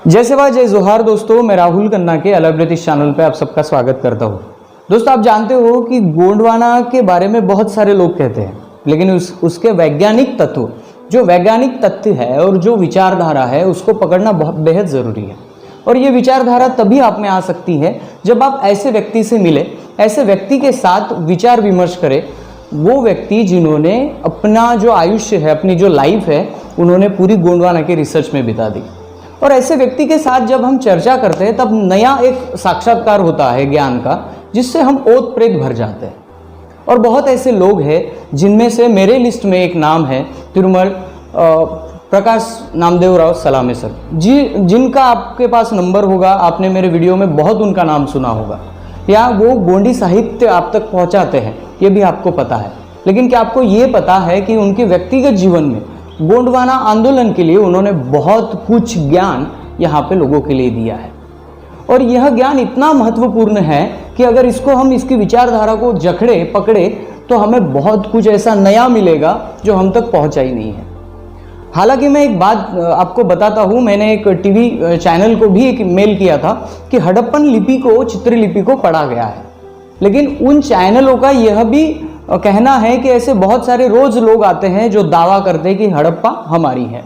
जय सेवा जय जोहार दोस्तों, मैं राहुल खन्ना के अलग ब्रिटिश चैनल पे आप सबका स्वागत करता हूँ। दोस्तों, आप जानते हो कि गोंडवाना के बारे में बहुत सारे लोग कहते हैं, लेकिन उसके वैज्ञानिक तत्व, जो वैज्ञानिक तथ्य है और जो विचारधारा है, उसको पकड़ना बहुत बेहद ज़रूरी है। और ये विचारधारा तभी आप में आ सकती है जब आप ऐसे व्यक्ति से मिले, ऐसे व्यक्ति के साथ विचार विमर्श करें। वो व्यक्ति जिन्होंने अपना जो आयुष्य है, अपनी जो लाइफ है, उन्होंने पूरी गोंडवाना के रिसर्च में बिता दी। और ऐसे व्यक्ति के साथ जब हम चर्चा करते हैं तब नया एक साक्षात्कार होता है ज्ञान का, जिससे हम ओत प्रेत भर जाते हैं। और बहुत ऐसे लोग हैं जिनमें से मेरे लिस्ट में एक नाम है तिरुमल प्रकाश नामदेव राव सलामे सर जी, जिनका आपके पास नंबर होगा, आपने मेरे वीडियो में बहुत उनका नाम सुना होगा, या वो गोंडी साहित्य आप तक पहुंचाते हैं, ये भी आपको पता है। लेकिन क्या आपको ये पता है कि उनके व्यक्तिगत जीवन में गोंडवाना आंदोलन के लिए उन्होंने बहुत कुछ ज्ञान यहाँ पे लोगों के लिए दिया है। और यह ज्ञान इतना महत्वपूर्ण है कि अगर इसकी विचारधारा को जकड़े पकड़े तो हमें बहुत कुछ ऐसा नया मिलेगा जो हम तक पहुंचा ही नहीं है। हालांकि मैं एक बात आपको बताता हूँ, मैंने एक टीवी चैनल को भी एक मेल किया था कि हड़प्पन लिपि को, चित्रलिपि को पढ़ा गया है, लेकिन उन चैनलों का यह भी कहना है कि ऐसे बहुत सारे रोज लोग आते हैं जो दावा करते हैं कि हड़प्पा हमारी है।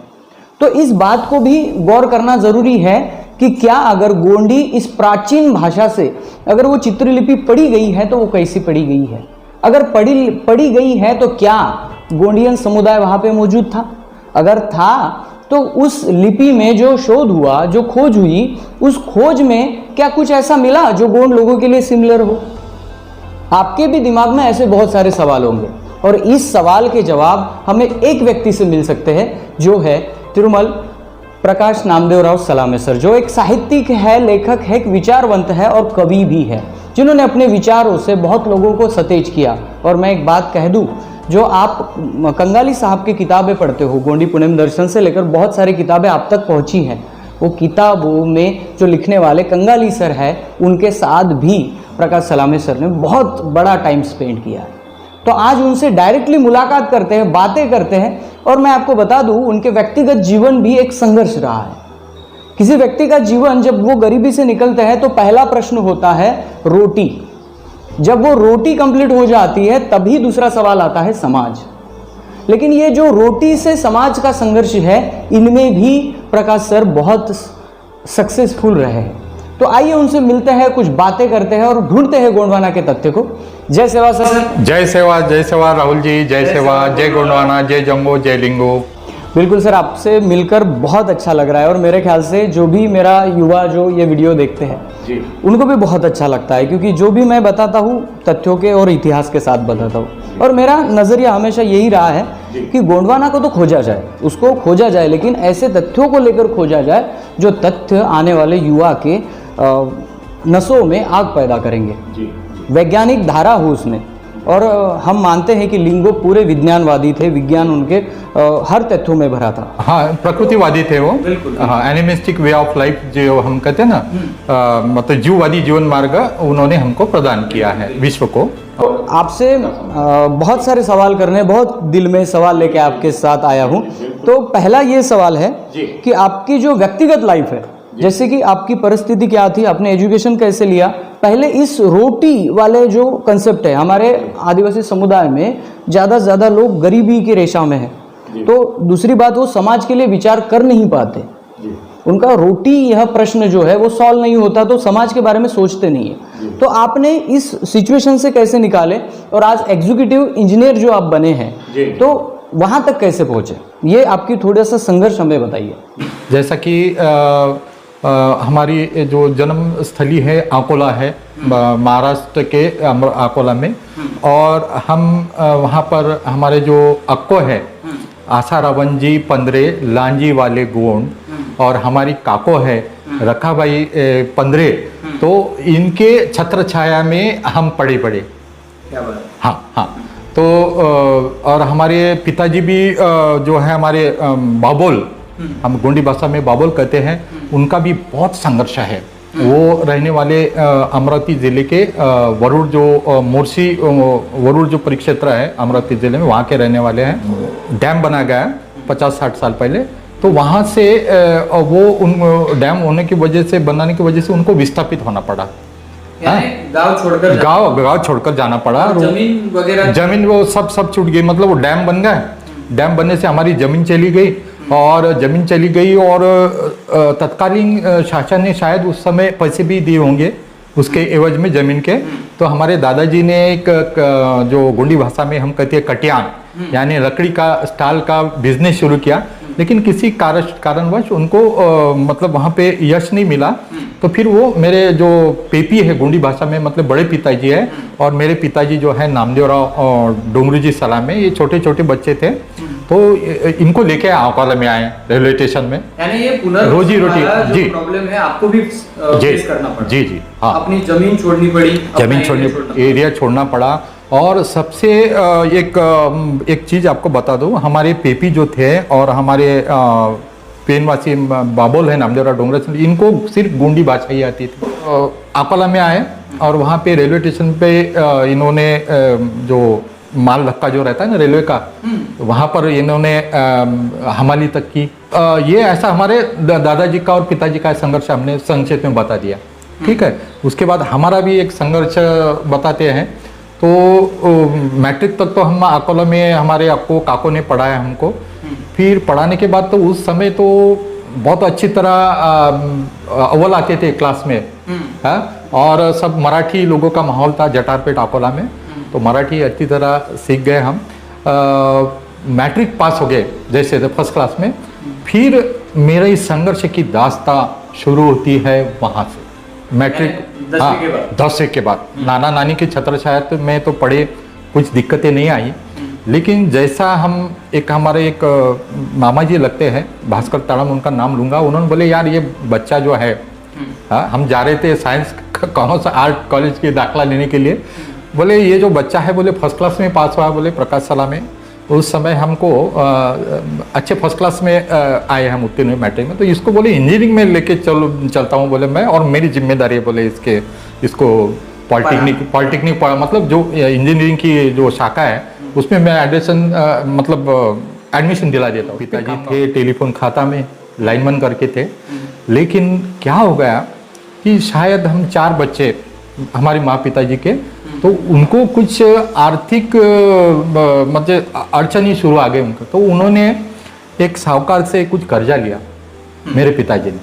तो इस बात को भी गौर करना जरूरी है कि क्या अगर गोंडी इस प्राचीन भाषा से अगर वो चित्रलिपि पढ़ी गई है तो वो कैसी पढ़ी गई है। अगर पढ़ी गई है तो क्या गोंडियन समुदाय वहाँ पे मौजूद था? अगर था तो उस लिपि में जो शोध हुआ, जो खोज हुई, उस खोज में क्या कुछ ऐसा मिला जो गोंड लोगों के लिए सिमिलर हो? आपके भी दिमाग में ऐसे बहुत सारे सवाल होंगे और इस सवाल के जवाब हमें एक व्यक्ति से मिल सकते हैं, जो है तिरुमल प्रकाश नामदेव राव सलामे सर, जो एक साहित्यिक है, लेखक है, एक विचारवंत है और कवि भी है, जिन्होंने अपने विचारों से बहुत लोगों को सतेज किया। और मैं एक बात कह दूं, जो आप कंगाली साहब की किताबें पढ़ते हो, गोंडी पुणेम दर्शन से लेकर बहुत सारी किताबें आप तक पहुंची हैं, वो किताबों में जो लिखने वाले कंगाली सर है, उनके साथ भी प्रकाश सलामे सर ने बहुत बड़ा टाइम स्पेंड किया है। तो आज उनसे डायरेक्टली मुलाकात करते हैं, बातें करते हैं। और मैं आपको बता दूं, उनके व्यक्तिगत जीवन भी एक संघर्ष रहा है। किसी व्यक्ति का जीवन जब वो गरीबी से निकलते हैं तो पहला प्रश्न होता है रोटी। जब वो रोटी कंप्लीट हो जाती है तभी दूसरा सवाल आता है समाज। लेकिन ये जो रोटी से समाज का संघर्ष है, इनमें भी प्रकाश सर बहुत सक्सेसफुल रहे हैं। तो आइए उनसे मिलते हैं, कुछ बातें करते हैं और ढूंढते हैं गोंडवाना के तथ्य को। जय सेवा सर। जय सेवा राहुल जी, जय सेवा, जय गोंडवाना, जय जंगो, जय लिंगो। बिल्कुल सर, आपसे मिलकर बहुत अच्छा लग रहा है और मेरे ख्याल से जो भी मेरा युवा जो ये वीडियो देखते हैं जी, उनको भी बहुत अच्छा लगता है, क्योंकि जो भी मैं बताता हूँ तथ्यों के और इतिहास के साथ बताता हूँ। और मेरा नज़रिया हमेशा यही रहा है कि गोंडवाना को तो खोजा जाए, उसको खोजा जाए, लेकिन ऐसे तथ्यों को लेकर खोजा जाए जो तथ्य आने वाले युवा के नसों में आग पैदा करेंगे, वैज्ञानिक धारा हो उसमें। और हम मानते हैं कि लिंगो पूरे विज्ञानवादी थे, विज्ञान उनके हर तथ्यों में भरा था। हाँ, प्रकृतिवादी थे वो, हाँ, एनिमिस्टिक वे ऑफ लाइफ जो हम कहते हैं ना, मतलब जीववादी जीवन मार्ग उन्होंने हमको प्रदान किया है विश्व को। आपसे बहुत सारे सवाल करने, बहुत दिल में सवाल लेके आपके साथ आया हूँ। तो पहला ये सवाल है कि आपकी जो व्यक्तिगत लाइफ है, जैसे कि आपकी परिस्थिति क्या थी, आपने एजुकेशन कैसे लिया, पहले इस रोटी वाले जो कंसेप्ट है, हमारे आदिवासी समुदाय में ज़्यादा से ज़्यादा लोग गरीबी की रेशा में है। तो दूसरी बात, वो समाज के लिए विचार कर नहीं पाते, उनका रोटी यह प्रश्न जो है वो सॉल्व नहीं होता, तो समाज के बारे में सोचते नहीं है। तो आपने इस सिचुएशन से कैसे निकाले और आज एग्जीक्यूटिव इंजीनियर जो आप बने हैं, तो वहाँ तक कैसे पहुँचे, ये आपकी थोड़ा सा संघर्ष हमें बताइए। जैसा कि हमारी जो जन्म स्थली है आकोला है, महाराष्ट्र के आकोला में, और हम वहाँ पर हमारे जो अक्को है, आशा रावण जी पंद्रे लांजी वाले गोंड, और हमारी काको है रखाबाई पंद्रे, तो इनके छत्र छाया में हम पड़े पड़े। हाँ हाँ, तो और हमारे पिताजी भी जो है हमारे बाबोल, हम गोंडी भाषा में बाबोल कहते हैं, उनका भी बहुत संघर्ष है। वो रहने वाले अमरावती जिले के वरुड़ जो मोरसी वरुड़ जो परिक्षेत्र है अमरावती जिले में, वहाँ के रहने वाले हैं। डैम बना गया 50-60 साल पहले, तो वहाँ से वो उन डैम होने की वजह से, बनाने की वजह से उनको विस्थापित होना पड़ा। यानी गांव छोड़कर जाना पड़ा। जमीन वगैरह, जमीन वो सब छूट गई, मतलब वो डैम बन गए। डैम बनने से हमारी जमीन चली गई, और जमीन चली गई, और तत्कालीन शासन ने शायद उस समय पैसे भी दिए होंगे उसके एवज में जमीन के। तो हमारे दादाजी ने एक जो गोंडी भाषा में हम कहते हैं कटियान, यानी लकड़ी का स्टॉल का बिजनेस शुरू किया। लेकिन किसी कारणवश उनको मतलब वहाँ पे यश नहीं मिला। तो फिर वो मेरे जो पेपी है गोंडी भाषा में, मतलब बड़े पिताजी है, और मेरे पिताजी जो है नामदेवराव और डोंगरूजी सलाम में, ये छोटे छोटे बच्चे थे। तो इनको लेके आकोला में आए रेलवे स्टेशन में। यानी ये रोजी रोटी जी प्रॉब्लम है, आपको भी फेस करना पड़ा। जी हाँ, अपनी जमीन छोड़नी पड़ी, जमीन छोड़नी, एरिया छोड़ना पड़ा। और सबसे एक चीज़ आपको बता दूं, हमारे पेपी जो थे और हमारे पेनवासी बाबोल है नामदेवराव डोंगरा, इनको सिर्फ गोंडी भाषा ही आती थी। आकोला में आए, और वहाँ पे रेलवे स्टेशन पे इन्होंने जो माल धक्का जो रहता है ना रेलवे का, वहाँ पर इन्होंने हमाली तक की। ये ऐसा हमारे दादाजी का और पिताजी का संघर्ष हमने संक्षेप में बता दिया, ठीक है। उसके बाद हमारा भी एक संघर्ष बताते हैं। तो मैट्रिक तक तो हम अकोला में हमारे काको ने पढ़ाया हमको। फिर पढ़ाने के बाद तो उस समय तो बहुत अच्छी तरह अव्वल आते थे क्लास में, है। और सब मराठी लोगों का माहौल था जटारपेट अकोला में, तो मराठी अच्छी तरह सीख गए हम। मैट्रिक पास हो गए जैसे फर्स्ट क्लास में। फिर मेरा इस संघर्ष की दास्ता शुरू होती है वहाँ से, मैट्रिक 10वीं के बाद। नाना नानी के छत्रछाया में तो पढ़े, कुछ दिक्कतें नहीं आई। लेकिन जैसा हम हमारे एक मामा जी लगते हैं, भास्कर ताड़म उनका नाम लूंगा, उन्होंने बोले यार ये बच्चा जो है, हम जा रहे थे साइंस कॉमर्स आर्ट कॉलेज के दाखला लेने के लिए, बोले ये जो बच्चा है, बोले फर्स्ट क्लास में पास हुआ, बोले प्रकाश सला में। उस समय हमको अच्छे फर्स्ट क्लास में आए हम उत्तीर्ण हुए मैट्रिक में। तो इसको बोले इंजीनियरिंग में लेके चलता हूँ बोले मैं, और मेरी जिम्मेदारी है बोले इसको पॉलिटेक्निक मतलब जो इंजीनियरिंग की जो शाखा है उसमें मैं एडमिशन दिला देता हूँ। पिताजी थे टेलीफोन खाता में लाइनमैन करके थे। लेकिन क्या हो गया कि शायद हम 4 बच्चे हमारे माँ पिताजी के, तो उनको कुछ आर्थिक मतलब अड़चनी शुरू आ गई उनको। तो उन्होंने एक साहूकार से कुछ कर्जा लिया, मेरे पिताजी ने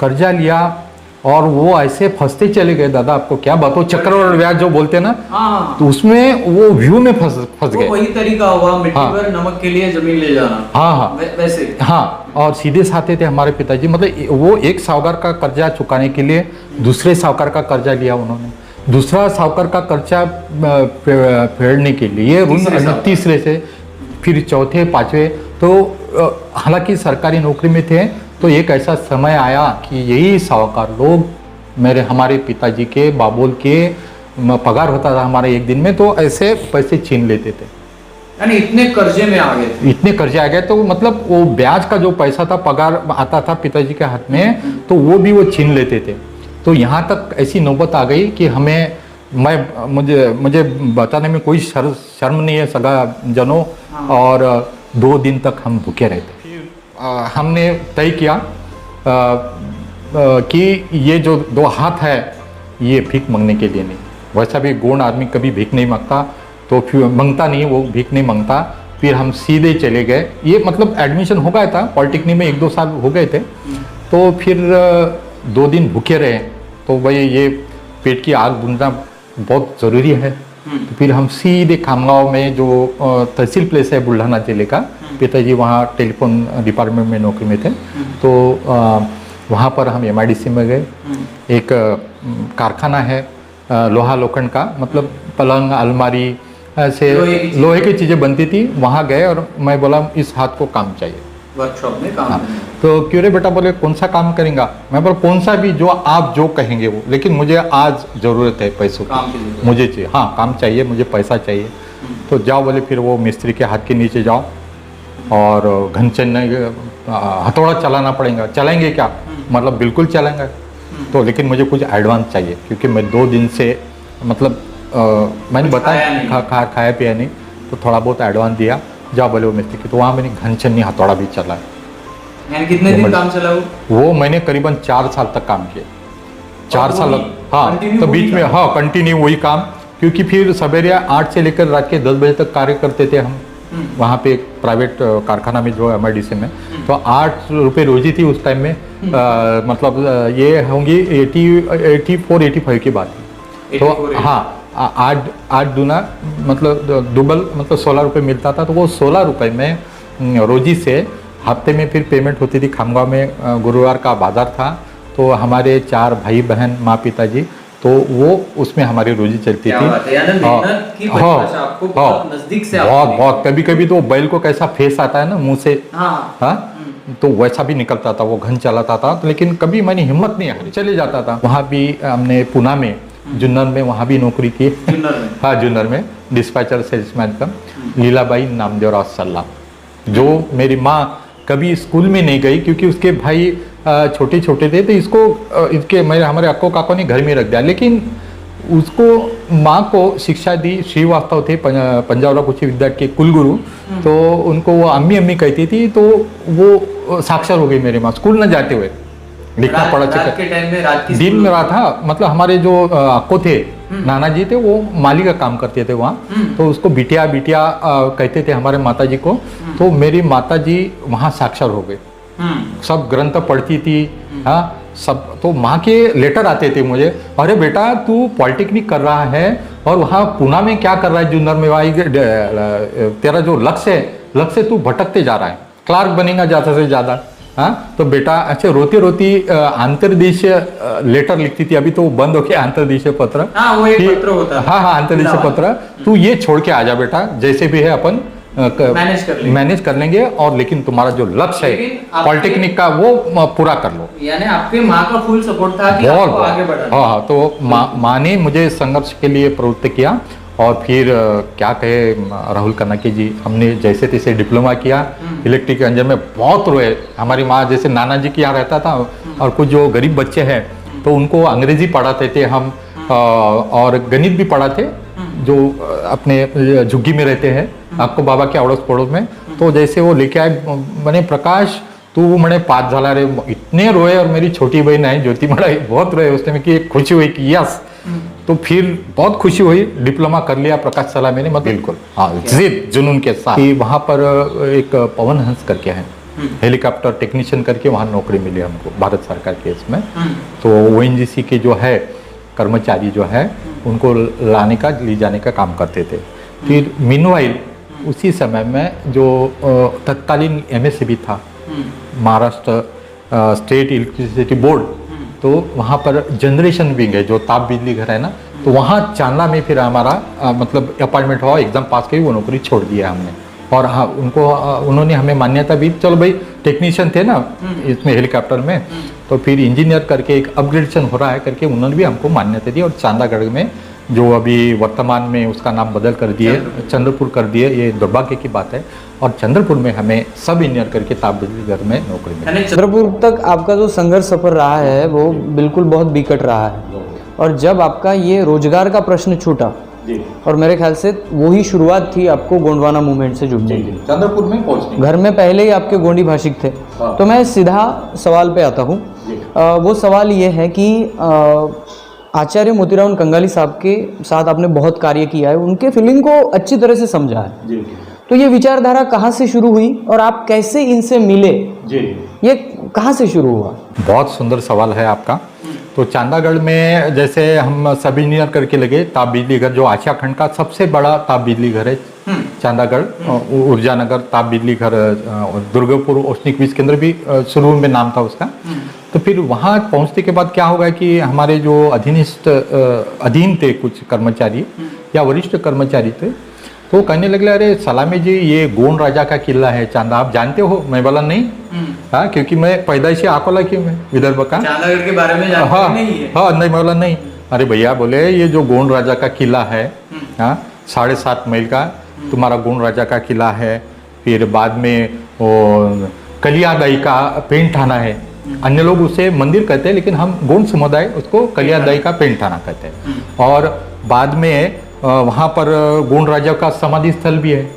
कर्जा लिया, और वो ऐसे फंसते चले गए। दादा आपको क्या बताओ, चक्रवृद्धि ब्याज जो बोलते हैं ना, तो उसमें वो व्यू में फंस गए। वही तरीका हुआ मिट्टी पर नमक के लिए जमीन ले जाना। हाँ वैसे हाँ, और सीधे साधे थे हमारे पिताजी। मतलब वो एक साहूकार का कर्जा चुकाने के लिए दूसरे साहूकार का कर्जा लिया उन्होंने, दूसरा साहूकार का कर्जा फेड़ने के लिए तीसरे से, फिर चौथे पांचवे। तो हालांकि सरकारी नौकरी में थे, तो एक ऐसा समय आया कि यही साहूकार लोग हमारे पिताजी के बाबोल के पगार होता था हमारे एक दिन में, तो ऐसे पैसे छीन लेते थे। यानी इतने कर्जे में आ गए, इतने कर्जे आ गए। तो मतलब वो ब्याज का जो पैसा था, पगार आता था पिताजी के हाथ में, तो वो भी वो छीन लेते थे। तो यहाँ तक ऐसी नौबत आ गई कि मुझे बताने में कोई शर्म नहीं है सगा जनों। और 2 दिन तक हम भूखे रहते। हमने तय किया कि ये जो 2 हाथ है ये भीख मांगने के लिए नहीं। वैसा भी गोंड आदमी कभी भीख नहीं मांगता, तो फिर मांगता नहीं, वो भीख नहीं मांगता। फिर हम सीधे चले गए। ये मतलब एडमिशन हो गया था पॉलिटेक्निक में, 1-2 साल हो गए थे। तो फिर 2 दिन भूखे रहे। तो भाई ये पेट की आग बुझना बहुत ज़रूरी है। तो फिर हम सीधे खामगांव में जो तहसील प्लेस है बुल्ढाना जिले का, पिताजी वहाँ टेलीफोन डिपार्टमेंट में नौकरी में थे, तो वहाँ पर हम MIDC में गए। एक कारखाना है लोहा लोखंड का, मतलब पलंग अलमारी ऐसे लोहे की चीज़ें बनती थी। वहाँ गए और मैं बोला इस हाथ को काम चाहिए, वर्कशॉप में काम। तो क्यों रे बेटा, बोले कौन सा काम करेंगे? मैं बोला कौन सा भी, जो आप जो कहेंगे वो, लेकिन मुझे आज ज़रूरत है पैसों की, मुझे चाहिए, हाँ काम चाहिए, मुझे पैसा चाहिए। तो जाओ बोले, फिर वो मिस्त्री के हाथ के नीचे जाओ और घनचन हथौड़ा चलाना पड़ेगा। चलाएंगे क्या? मतलब बिल्कुल चलाएंगे। तो लेकिन मुझे कुछ एडवांस चाहिए, क्योंकि मैं 2 दिन से मतलब मैंने बताया खाया पिया नहीं, तो थोड़ा बहुत एडवांस दिया। जाओ बोले वो मिस्त्री की। तो वहाँ मैंने घनचन्नी हथौड़ा भी चलाया। यानी कितने दिन काम चला वो मैंने करीबन 4 साल तक काम किया। 4 साल, हाँ। तो बीच में हाँ कंटिन्यू वही काम, क्योंकि फिर सवेरे 8 से लेकर रात के 10 बजे तक कार्य करते थे हम वहाँ पे एक प्राइवेट कारखाना में जो MIDC में। तो 8 रुपये रोजी थी उस टाइम में। मतलब ये होंगी 84-85 की बात है। तो हाँ 8 दूना मतलब डबल मतलब 16 रुपये मिलता था। तो वो 16 रुपये में रोजी से हफ्ते में फिर पेमेंट होती थी। खामगांव में गुरुवार का बाजार था, तो हमारे 4 भाई बहन माँ पिताजी, तो वो उसमें हमारी रोजी चलती थी। बहुत कभी कभी तो बैल को कैसा फेस आता है ना मुंह से, हाँ तो वैसा भी निकलता था, वो घन चलाता था। तो लेकिन कभी मैंने हिम्मत नहीं हारी, चले जाता था। वहाँ भी हमने पुणे में जुन्नर में वहाँ भी नौकरी की। हाँ जुन्नर में डिस्पैचर सेल्समैन का। लीलाबाई नामदेवराव सल्ला, जो मेरी माँ कभी स्कूल में नहीं गई क्योंकि उसके भाई छोटे छोटे थे, तो इसके हमारे अक्को काको ने घर में रख दिया। लेकिन उसको माँ को शिक्षा दी। श्रीवास्तव थे पंजाब उच्च विद्यालय के कुलगुरु, तो उनको वो अम्मी अम्मी कहती थी। तो वो साक्षर हो गई मेरी माँ स्कूल न जाते हुए, लिखना पढ़ा चुका दिन में रात। हाँ मतलब हमारे जो अक्को थे नाना जी थे, वो माली का काम करते थे वहाँ। तो उसको बिटिया बिटिया कहते थे हमारे माता जी को। तो मेरी माता जी वहाँ साक्षर हो गए, सब ग्रंथ पढ़ती थी। हाँ सब। तो माँ के लेटर आते थे मुझे, अरे बेटा तू पॉलिटेक्निक कर रहा है और वहाँ पुणे में क्या कर रहा है जुन्नर में, भाई तेरा जो लक्ष्य तू भटकते जा रहा है, क्लार्क बनेगा ज़्यादा से ज़्यादा। हाँ तो बेटा अच्छा रोती रोती अंतर्देशीय लेटर लिखती थी, अभी तो बंद हो गया अंतर्देशीय पत्र। हाँ वो एक पत्र होता है। हाँ अंतर्देशीय पत्र, तू ये छोड़ के आ जा बेटा, जैसे भी है अपन मैनेज कर लेंगे, और लेकिन तुम्हारा जो लक्ष्य है पॉलिटेक्निक का वो पूरा कर लो। यानी आपके माँ का फुल सपोर्ट था कि आपको आगे बढ़ाना। हाँ तो माँ ने मुझे संघर्ष के लिए प्रवृत्त किया। और फिर क्या कहे राहुल कन्नाके जी, हमने जैसे तैसे डिप्लोमा किया इलेक्ट्रिक इंजन में। बहुत रोए हमारी माँ, जैसे नाना जी के यहाँ रहता था, और कुछ जो गरीब बच्चे हैं तो उनको अंग्रेजी पढ़ाते थे हम, और गणित भी पढ़ाते, जो अपने झुग्गी में रहते हैं आपको बाबा के अड़ोस पड़ोस में। तो जैसे वो लेके आए, मैंने प्रकाश तू मैंने पास झाला रे, इतने रोए। और मेरी छोटी बहन है ज्योति मड़ा, बहुत रोए उस टाइम की खुशी हुई कि यस। तो फिर बहुत खुशी हुई, डिप्लोमा कर लिया प्रकाश सला मैंने, मतलब बिल्कुल हाँ जिद जुनून के साथ। वहाँ पर एक पवन हंस करके है, हेलीकॉप्टर टेक्नीशियन करके वहाँ नौकरी मिली हमको भारत सरकार के इसमें। तो ONGC के जो है कर्मचारी जो है उनको ले जाने का काम करते थे। फिर मीनवाइल उसी समय में जो तत्कालीन MSCB था, महाराष्ट्र स्टेट इलेक्ट्रिसिटी बोर्ड, तो वहाँ पर जनरेशन विंग है, जो ताप बिजली घर है ना, तो वहाँ चांदला में फिर हमारा मतलब अपॉइंटमेंट हुआ, एग्जाम पास की, वो नौकरी छोड़ दिया हमने। और हाँ उन्होंने हमें मान्यता भी, चलो भाई टेक्नीशियन थे ना इसमें हेलीकॉप्टर में, तो फिर इंजीनियर करके एक अपग्रेडेशन हो रहा है करके उन्होंने भी हमको मान्यता दी। और चांदागढ़ में जो अभी वर्तमान में उसका नाम बदल कर दिए चंद्रपुर कर दिए, ये दुर्भाग्य की बात है। और चंद्रपुर में हमें सब इंजीनियर करके ताप बिजली घर में नौकरी मिली। चंद्रपुर तक आपका जो संघर्ष सफर रहा है वो बिल्कुल बहुत बिकट रहा है। और जब आपका ये रोजगार का प्रश्न छूटा, और मेरे ख्याल से वही शुरुआत थी आपको गोंडवाना मूवमेंट से जुड़ने की। चंद्रपुर में पहुंचने घर में पहले ही आपके गोंडी भाषिक थे। तो मैं सीधा सवाल पे आता हूँ। वो सवाल ये है कि आचार्य मोतीराम कंगाली साहब के साथ आपने बहुत कार्य किया है, उनके फीलिंग को अच्छी तरह से समझा है। तो ये विचारधारा कहाँ से शुरू हुई और आप कैसे इनसे मिले, ये कहाँ से शुरू हुआ? बहुत सुंदर सवाल है आपका। तो चांदागढ़ में जैसे हम सब इंजीनियर करके लगे, ताप बिजली घर जो आशिया खंड का सबसे बड़ा ताप बिजली घर है चांदागढ़, ऊर्जा नगर ताप बिजली घर, दुर्गापुर औष्णिक विज केंद्र भी शुरू में नाम था उसका। तो फिर वहाँ पहुँचने के बाद क्या होगा कि हमारे जो अधीन थे कुछ कर्मचारी या वरिष्ठ कर्मचारी थे, तो कहने लगे अरे सलामी जी ये गोंड राजा का किला है चांदा, आप जानते हो? मैं बोला नहीं। हाँ क्योंकि मैं पैदाइशी अकोला की, मैं विदर्भ का, चांदागढ़ के बारे में जानते नहीं है। हाँ नहीं, मैं बोला नहीं। अरे भैया बोले ये जो गोंड राजा का किला है, हाँ 7.5 मील का तुम्हारा गोंड राजा का किला है। फिर बाद में वो कलियादाई का पेंट थाना है, अन्य लोग उसे मंदिर कहते हैं लेकिन हम गोंड समुदाय उसको कलियादाई का पेंट थाना कहते हैं। और बाद में वहाँ पर गोंड राजा का समाधि स्थल भी है,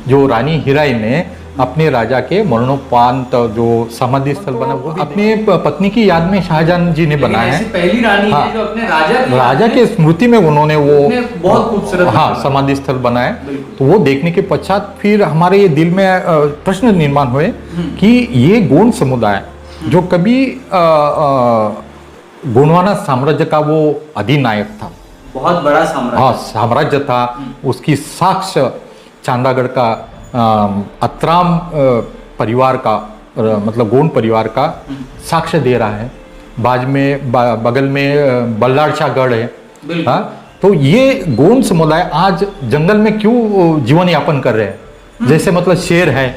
जो रानी हीराई ने अपने राजा के मरणोपरांत जो समाधि स्थल बना वो भी अपने पत्नी की याद में शाहजहां जी ने बनाया है। पहली रानी हाँ, है जो अपने राजा के स्मृति में उन्होंने वो बहुत खूबसूरत हाँ समाधि स्थल बनाया। तो वो देखने के पश्चात फिर हमारे ये दिल में प्रश्न निर्माण हुए कि ये गोंड समुदाय जो कभी गोंडवाना साम्राज्य का वो अधिनायक था, बहुत बड़ा साम्राज्य, हाँ साम्राज्य था, उसकी साक्ष चांदागढ़ का अतराम परिवार का मतलब गोंड परिवार का साक्ष्य दे रहा है। बाद में बगल में बल्लारशाहगढ़ है। हाँ, तो ये गोंड समुदाय आज जंगल में क्यों जीवन यापन कर रहे हैं? जैसे मतलब शेर है,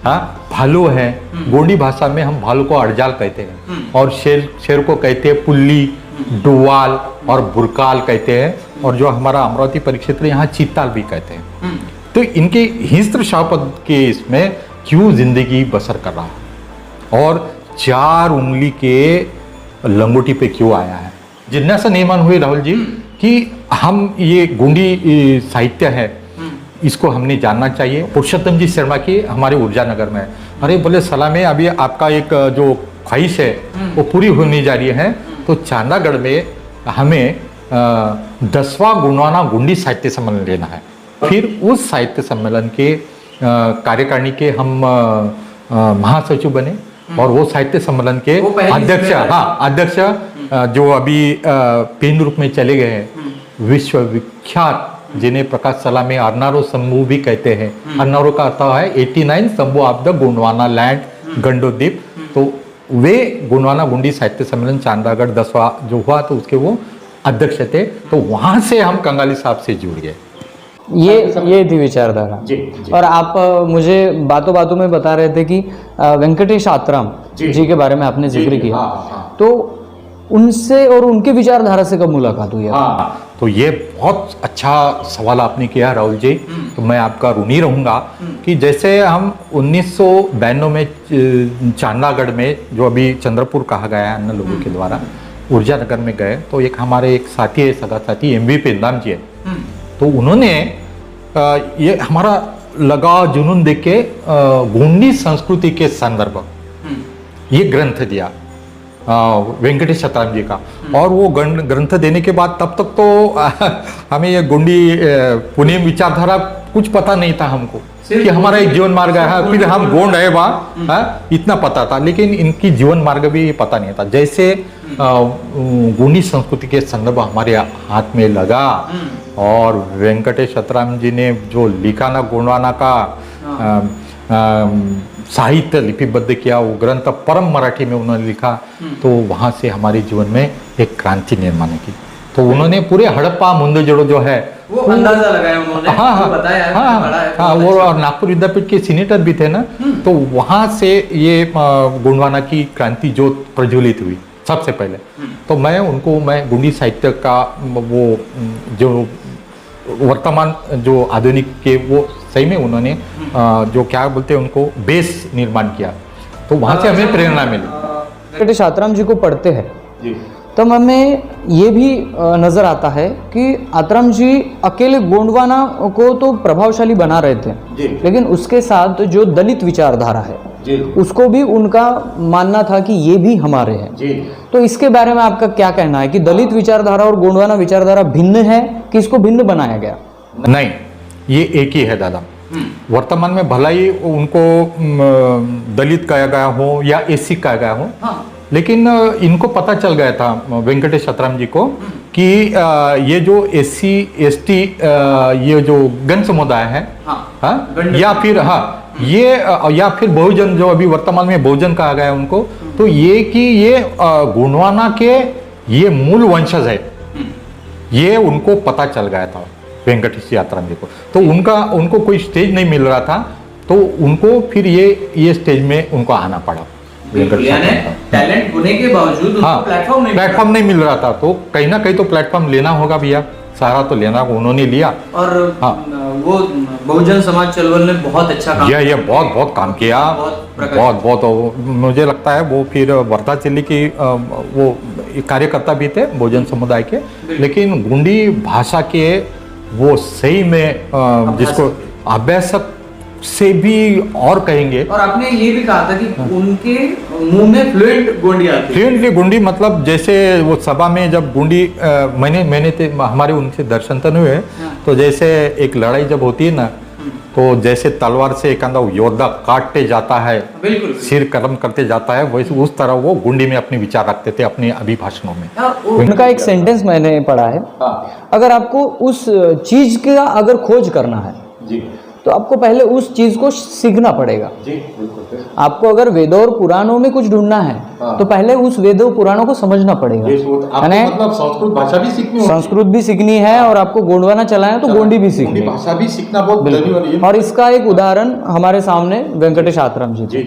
हाँ भालू है, गोंडी भाषा में हम भालू को अड़जाल कहते हैं, और शेर को कहते हैं पुल्ली, डुवाल और बुरकाल कहते हैं, और जो हमारा अमरावती परिक्षेत्र यहाँ चीताल भी कहते हैं। तो इनके हिंस्त्र शाहपद के इसमें क्यों जिंदगी बसर कर रहा है और 4 उंगली के लंगोटी पे क्यों आया है? जिज्ञासा निर्माण हुई राहुल जी कि हम ये गोंडी साहित्य है इसको हमने जानना चाहिए। पुरुषोत्तम जी शर्मा की हमारे ऊर्जा नगर में, अरे बोले सलामे, अभी आपका एक जो ख्वाहिश है वो पूरी होने जा रही है, तो चांदागढ़ में हमें 10वां गोंडवाना गोंडी साहित्य सम्मेलन लेना है। फिर उस साहित्य सम्मेलन के कार्यकारिणी के हम महासचिव बने और वो साहित्य सम्मेलन के अध्यक्ष जो अभी पेन रूप में चले गए हैं, विश्वविख्यात जिन्हें प्रकाश सलामे अर्नारो समूह भी कहते हैं। अर्नारो का अर्थ है 89 समूह ऑफ द गोंडवाना लैंड गंडोदीप। तो वे गोंडवाना गोंडी साहित्य सम्मेलन चांदागढ़ 10वां जो हुआ तो उसके वो अध्यक्ष थे। तो वहां से हम कंगाली साहब से जुड़ गए। ये थी विचारधारा जी। और आप मुझे बातों बातों में बता रहे थे कि वेंकटेश आत्राम जी के बारे में आपने जिक्र किया। तो उनसे और उनके विचारधारा से कब मुलाकात हुई? तो ये बहुत अच्छा सवाल आपने किया राहुल जी। तो मैं आपका ऋणी रहूंगा कि जैसे हम 1992 में चांदागढ़ में, जो अभी चंद्रपुर कहा गया है अन्य लोगों के द्वारा, ऊर्जा नगर में गए, तो एक हमारे एक साथी है, सगा साथी एमवी पेंदाम जी है। तो उन्होंने ये हमारा लगाव जुनून देख के गोंडी संस्कृति के संदर्भ ये ग्रंथ दिया वेंकटेश आत्राम जी का। और वो ग्रंथ देने के बाद तब तक तो हमें ये गोंडी पुणे विचारधारा कुछ पता नहीं था हमको कि हमारा एक जीवन मार्ग है, फिर हम गोंड है वहाँ इतना पता था, लेकिन इनकी जीवन मार्ग भी पता नहीं था। जैसे गोंडी संस्कृति के संदर्भ हमारे हाथ में लगा और वेंकटेश आत्राम जी ने जो लिखा ना गोंडवाना का साहित्य लिपिबद्ध किया, वो ग्रंथ परम मराठी में उन्होंने लिखा, तो वहाँ से हमारे जीवन में एक क्रांति निर्माण की। तो उन्होंने पूरे हड़प्पा मुंदजोड़ो जो है वो अंदाजा लगाया उन्होंने, बताया वो और नागपुर विद्यापीठ के सीनेटर भी थे ना, तो वहाँ से ये गोंडवाना की क्रांति जो प्रज्वलित हुई सबसे पहले। तो मैं गोंडी साहित्य का वो जो वर्तमान जो आधुनिक के वो सही में उन्होंने जो क्या बोलते हैं उनको बेस निर्माण किया, तो वहाँ से हमें प्रेरणा मिली। वेंकटेश आत्राम जी को पढ़ते हैं तब हमें ये भी नजर आता है कि आत्राम जी अकेले गोंडवाना को तो प्रभावशाली बना रहे थे, लेकिन उसके साथ जो दलित विचारधारा है उसको भी उनका मानना था कि ये भी हमारे हैं। तो इसके बारे में आपका क्या कहना है कि दलित विचारधारा और गोंडवाना विचारधारा भिन्न है कि इसको भिन्न बनाया गया? नहीं, ये एक ही है दादा। वर्तमान में भला ही उनको दलित कहा गया हो या एसी कहा गया हो, लेकिन इनको पता चल गया था वेंकटेश आत्राम जी को कि ये जो एससी एसटी ये जो गण समुदाय है या फिर बहुजन जो अभी वर्तमान में बहुजन कहा गया है उनको, तो ये कि ये गोंडवाना के ये मूल वंशज है, ये उनको पता चल गया था वेंकटेश आत्राम जी को। तो उनको कोई स्टेज नहीं मिल रहा था, तो उनको फिर ये स्टेज में उनको आना पड़ा। टैलेंट होने के बावजूद प्लेटफॉर्म नहीं मिल रहा था, तो कहीं ना कहीं तो प्लेटफॉर्म लेना होगा भैया, सारा तो लेना उन्होंने लिया। और वो बहुजन समाज चळवळ ने बहुत अच्छा काम ये बहुत काम किया, बहुत मुझे लगता है वो फिर वर्धा जिले की वो कार्यकर्ता भी थे बहुजन समुदाय के, लेकिन गोंडी भाषा के वो सही में जिसको अभ्यासक से भी और कहेंगे। और आपने ये भी कहा था कि उनके मुंह में फ्लुएंट गोंडी आती है। फ्लुएंटली गुंडी मतलब जैसे वो सभा में जब गुंडी हमारे उनसे दर्शन तो नहीं हुए, तो जैसे एक लड़ाई जब होती है ना, तो जैसे तलवार से एक अंदर योद्धा काटते जाता है, बिल्कुल सिर कर्म करते जाता है, वैसे उस तरह वो गुंडी में अपने विचार रखते थे अपने अभिभाषणों में। उनका एक सेंटेंस मैंने पढ़ा है, अगर आपको उस चीज का अगर खोज करना है जी, तो आपको पहले उस चीज को सीखना पड़ेगा। जी बिल्कुल। आपको अगर वेदों और पुराणों में कुछ ढूंढना है तो पहले उस वेदों पुराणों को समझना पड़ेगा। यानी मतलब संस्कृत भाषा भी सीखनी होगी, संस्कृत भी सीखनी है, और आपको गोंडवाना चलाना है तो गोंडी भी सीखनी है। भाषा भी सीखना बहुत जरूरी है। और इसका एक उदाहरण हमारे सामने वेंकटेश आत्राम जी थे।